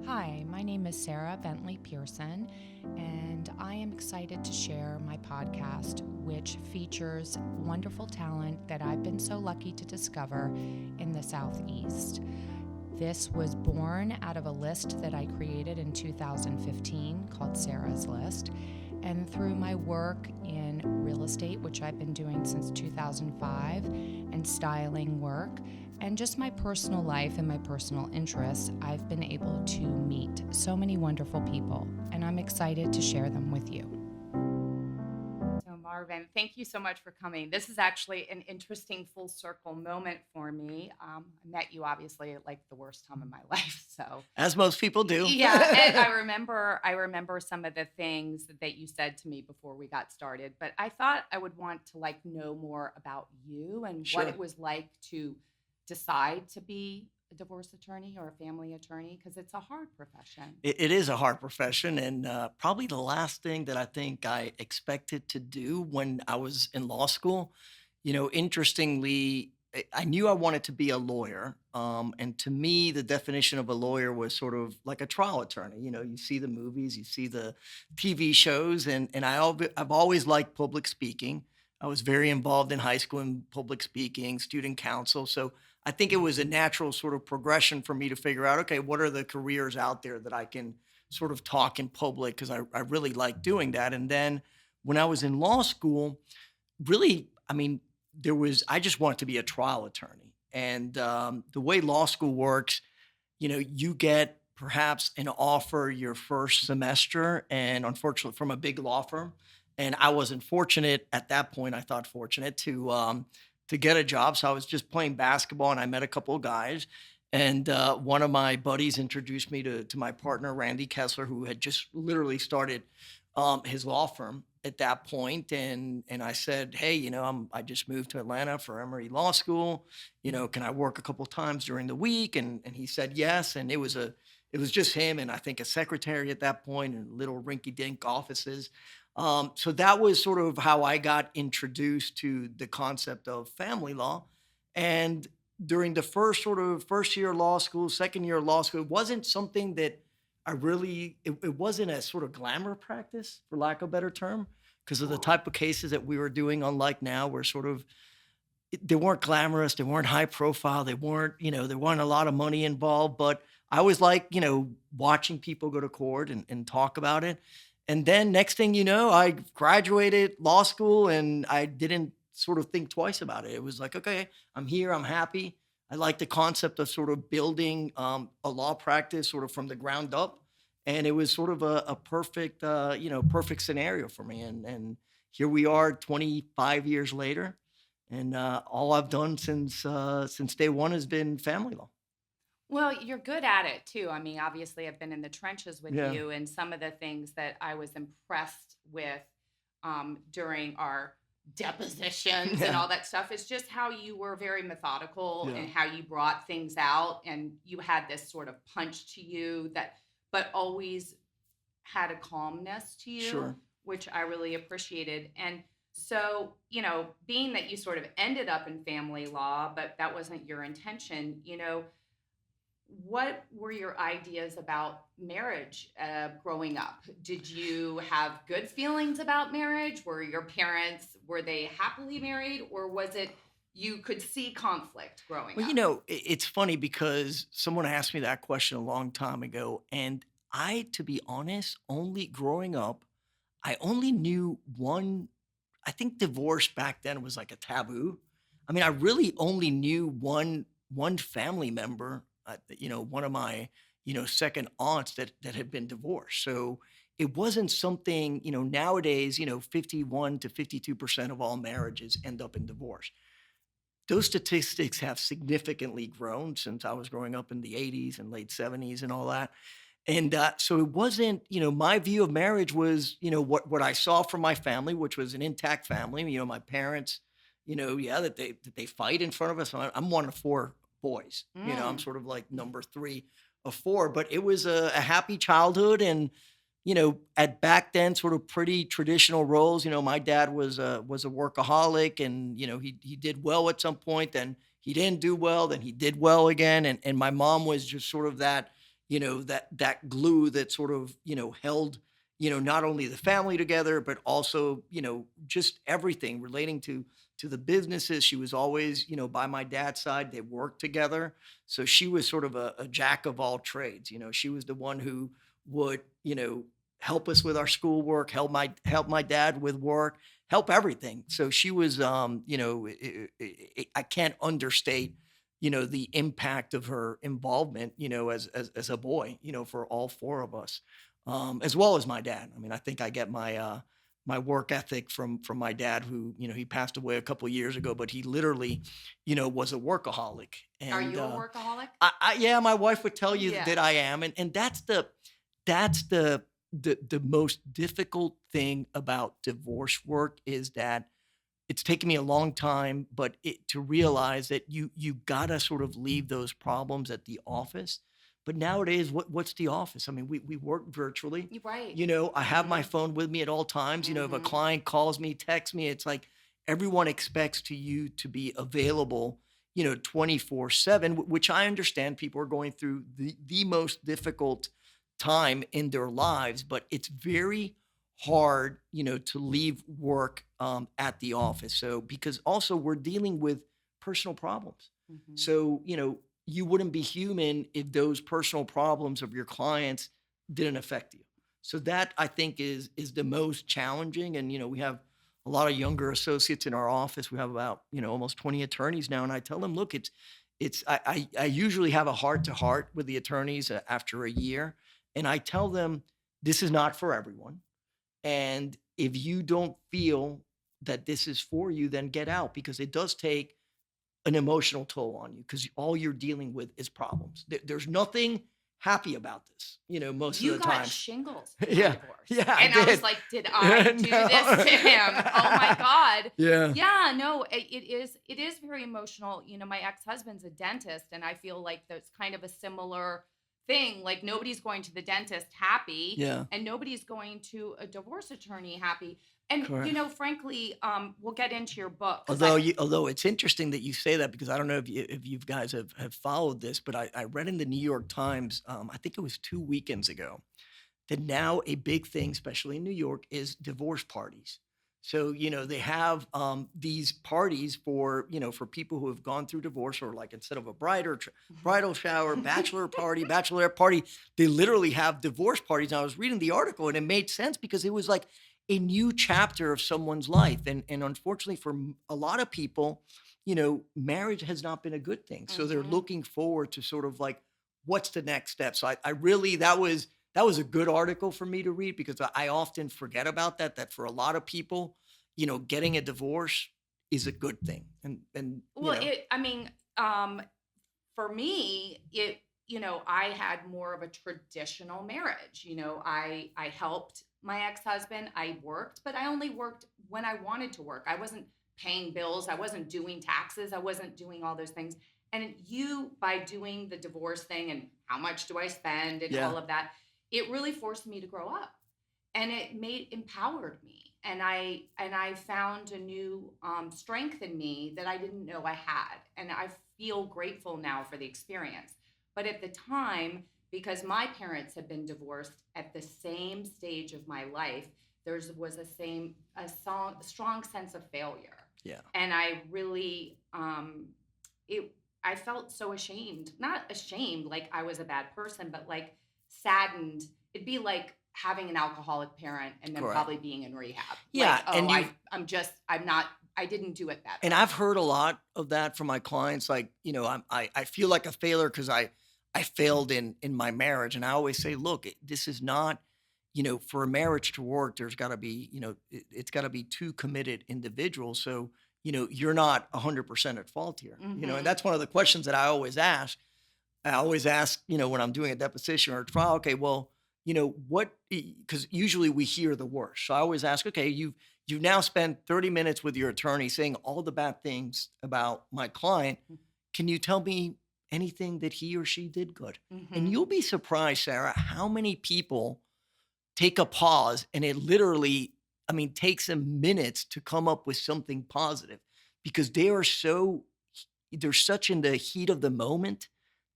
Hi, my name is Sarah Bentley Pearson, and I am excited to share my podcast, which features wonderful talent that I've been so lucky to discover in the Southeast. This was born out of a list that I created in 2015 called Sarah's List. And through my work in real estate, which I've been doing since 2005, and styling work, and just my personal life and my personal interests, I've been able to meet so many wonderful people, and I'm excited to share them with you. So, Marvin, thank you so much for coming. This is actually an interesting full circle moment for me. I met you obviously at like the worst time of my life. So, As most people do. yeah, and I remember some of the things that you said to me before we got started. But I thought I would want to like know more about you and what Sure. it was like to decide to be a divorce attorney or a family attorney because it's a hard profession. It is a hard profession, and probably the last thing that I think I expected to do when I was in law school. Interestingly, I knew I wanted to be a lawyer, and to me, the definition of a lawyer was sort of like a trial attorney. You see the movies, you see the TV shows, and I've always liked public speaking. I was very involved in high school in public speaking, student council, so I think it was a natural sort of progression for me to figure out, okay, what are the careers out there that I can sort of talk in public? Because I really like doing that. And then when I was in law school, really, I mean, I just wanted to be a trial attorney. And the way law school works, you get perhaps an offer your first semester, and unfortunately from a big law firm. And I wasn't fortunate at that point. I thought fortunate to get a job. So I was just playing basketball, and I met a couple of guys. And one of my buddies introduced me to my partner, Randy Kessler, who had just literally started his law firm at that point. And I said, hey, I just moved to Atlanta for Emory Law School. Can I work a couple times during the week? And he said yes. And it was just him and I think a secretary at that point in little rinky-dink offices. So that was sort of how I got introduced to the concept of family law. And during the first year of law school, second year of law school, it wasn't something that it wasn't a sort of glamour practice, for lack of a better term, because of the type of cases that we were doing, unlike now, where sort of they weren't glamorous, they weren't high profile, they weren't, there weren't a lot of money involved. But I was like, watching people go to court and talk about it. And then next thing you know, I graduated law school and I didn't sort of think twice about it. It was like, okay, I'm here, I'm happy. I like the concept of sort of building a law practice sort of from the ground up. And it was sort of a perfect, perfect scenario for me. And here we are 25 years later. And all I've done since day one has been family law. Well, you're good at it too. I mean, obviously, I've been in the trenches with Yeah. you, and some of the things that I was impressed with during our depositions and Yeah. all that stuff is just how you were very methodical Yeah. and how you brought things out, and you had this sort of punch to you but always had a calmness to you, Sure. which I really appreciated. And so, being that you sort of ended up in family law, but that wasn't your intention, what were your ideas about marriage growing up? Did you have good feelings about marriage? Were they happily married, or was it you could see conflict growing Well, up? it's funny because someone asked me that question a long time ago. And to be honest, only growing up, I only knew one. I think divorce back then was like a taboo. I mean, I really only knew one family member, one of my, second aunts that had been divorced. So it wasn't something, nowadays, 51 to 52% of all marriages end up in divorce. Those statistics have significantly grown since I was growing up in the 80s and late 70s and all that. And so it wasn't, my view of marriage was, what I saw from my family, which was an intact family. My parents, yeah, that they fight in front of us. I'm one of four boys. I'm Mm. sort of like number three of four. But it was a happy childhood, and at back then, sort of pretty traditional roles. My dad was a workaholic, and he did well at some point. Then he didn't do well. Then he did well again. And my mom was just sort of that that glue that sort of, held, not only the family together, but also, just everything relating to the businesses. She was always, by my dad's side. They worked together. So she was sort of a jack of all trades. She was the one who would, help us with our schoolwork, help my dad with work, help everything. So she was, I can't understate, the impact of her involvement, as a boy, for all four of us, as well as my dad. I mean, I think I get my work ethic from my dad, who, he passed away a couple of years ago, but he literally, was a workaholic. Are And you a workaholic? yeah, my wife would tell you Yeah. that I am, and that's the most difficult thing about divorce work, is that it's taken me a long time, but to realize that you gotta sort of leave those problems at the office. But nowadays, what's the office? I mean, we work virtually. You're right. I have my Mhm. phone with me at all times. If a Mhm. client calls me, texts me, it's like everyone expects you to be available, 24/7, which I understand. People are going through the most difficult time in their lives, but it's very hard, to leave work at the office. So, because also we're dealing with personal problems. Mhm. So, you wouldn't be human if those personal problems of your clients didn't affect you. So that, I think, is the most challenging. And, we have a lot of younger associates in our office. We have about, almost 20 attorneys now. And I tell them, look, I usually have a heart to heart with the attorneys after a year. And I tell them, this is not for everyone. And if you don't feel that this is for you, then get out, because it does take an emotional toll on you, because all you're dealing with is problems. There's nothing happy about this, most of You the got time. shingles in my Yeah. divorce. Yeah, I And I was did. like, did I do No. this to him? Oh my God. Yeah. Yeah, no, it is very emotional. My ex-husband's a dentist, and I feel like there's kind of a similar thing. Like, nobody's going to the dentist happy, Yeah. and nobody's going to a divorce attorney happy. And Correct. frankly, we'll get into your book, 'cause Although it's interesting that you say that, because I don't know if you guys have followed this, but I read in the New York Times, I think it was 2 weekends ago, that now a big thing, especially in New York, is divorce parties. So, they have these parties for people who have gone through divorce, or, like, instead of a bridal shower, bachelor party, bachelorette party, they literally have divorce parties. And I was reading the article, and it made sense, because it was like a new chapter of someone's life. And unfortunately, for a lot of people, marriage has not been a good thing. So they're Mhm. looking forward to sort of like, what's the next step? So I really, that was a good article for me to read, because I often forget about that for a lot of people, getting a divorce is a good thing. And Well, I mean, for me, I had more of a traditional marriage. I helped my ex-husband. I worked, but I only worked when I wanted to work. I wasn't paying bills. I wasn't doing taxes. I wasn't doing all those things. And by doing the divorce thing and how much do I spend and yeah, all of that, it really forced me to grow up, and it empowered me, and I found a new strength in me that I didn't know I had, and I feel grateful now for the experience. But at the time, because my parents had been divorced at the same stage of my life, there was a strong sense of failure, yeah, and I really it I felt so ashamed, not ashamed like I was a bad person, but like saddened. It'd be like having an alcoholic parent and then correct. probably being in rehab. Yeah, Like, oh, and I'm not, I didn't do it and better. I've heard a lot of that from my clients. Like, I feel like a failure because I failed in my marriage. And I always say, look, this is not, for a marriage to work, there's got to be, it's got to be two committed individuals. So, you're not 100% at fault here. And Hmm. that's one of the questions that I always ask. I always ask, when I'm doing a deposition or a trial, okay, well, what, because usually we hear the worst. So I always ask, okay, you've now spent 30 minutes with your attorney saying all the bad things about my client. Can you tell me anything that he or she did good? And Hmm. you'll be surprised, Sarah, how many people take a pause, and it literally, I mean, takes them minutes to come up with something positive, because they're such in the heat of the moment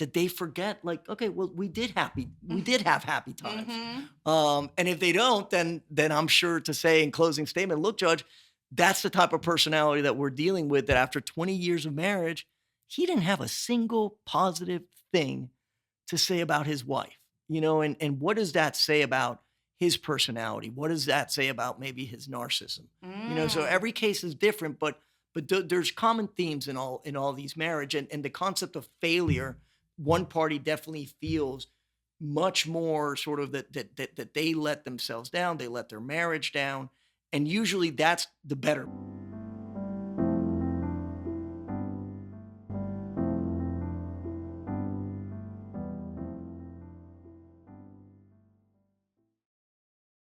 that they forget, like, okay, well, we did have happy times. Mm-hmm. And if they don't, then I'm sure to say in closing statement, look, Judge, that's the type of personality that we're dealing with, that after 20 years of marriage, he didn't have a single positive thing to say about his wife, and what does that say about his personality? What does that say about maybe his narcissism? So Mm. every case is different, but there's common themes in all these marriage, and the concept of failure. One party definitely feels much more sort of that they let themselves down, they let their marriage down, and usually that's the better